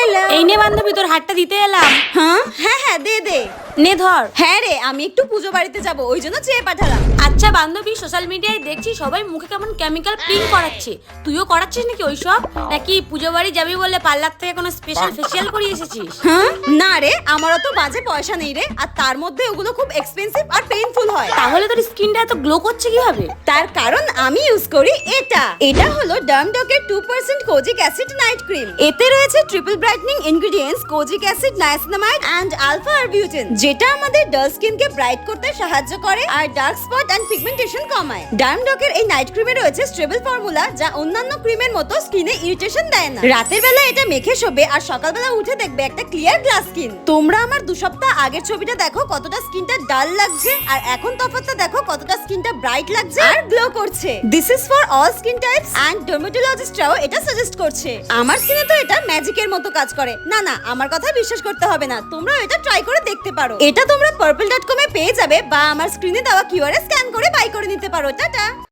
এলাম। এই নে বান্ধবী, তোর হাতটা দিতে এলাম। হ্যাঁ হ্যাঁ হ্যাঁ, দে দে। নে ধর। হ্যাঁ রে, আমি একটু পুজো বাড়িতে যাব, ওই জন্য চেয়ে পাঠালাম। আচ্ছা বান্ধবী, সোশ্যাল মিডিয়ায় দেখছি সবাই মুখে কেমন কেমিক্যাল ক্লিন করাচ্ছে, তুইও করাচ্ছিস নাকি ওইসব? নাকি পুজো বাড়ি যাবি বলে পার্লার থেকে কোনো স্পেশাল ফেসিয়াল করিয়ে এসেছিস? হ্যাঁ না রে, আমারও তো বাজে পয়সা নেই রে, আর তার মধ্যে ওগুলো খুব এক্সপেন্সিভ আর পেইনফুল হয়। তাহলে তোর স্কিনটা এত গ্লো করছে কিভাবে? তার কারণ আমি ইউজ করি এটা হলো ডার্মডকের 2% কোজিক অ্যাসিড নাইট ক্রিম। এতে রয়েছে triple brightening ingredients kojic acid, niacinamide and alpha arbutin, যেটা আমাদের ডাল স্কিনকে ব্রাইট করতে সাহায্য করে আর ডার্ক স্পট এন্ড পিগমেন্টেশন কমায়। ডার্মডকের এই নাইট ক্রিমে রয়েছে স্টেবল ফর্মুলা, যা অন্যান্য ক্রিমের মতো স্কিনে ইরিটেশন দেয় না। রাতের বেলা এটা মেখে শোবে আর সকালবেলা উঠে দেখবে একটা ক্লিয়ার গ্লাস স্কিন। তোমরা আমার 2 সপ্তাহ আগের ছবিটা দেখো, কতটা স্কিনটা ডাল লাগছে, আর এখন তফাৎটা দেখো কতটা স্কিনটা ব্রাইট লাগছে আর গ্লো করছে। This is for all skin types and ডার্মাটোলজিস্টরাও এটা সাজেস্ট করছে। আমার স্কিনে তো এটা ম্যাজিকের মতো কাজ করে। না না, আমার কথা বিশ্বাস করতে হবে না, তোমরা এটা ট্রাই করে দেখতে পারো। এটা তোমরা purple.com এ পেয়ে যাবে বা আমার স্ক্রিনে দেওয়া কিউআর স্ক্যান করে বাই করে নিতে পারো। টাটা।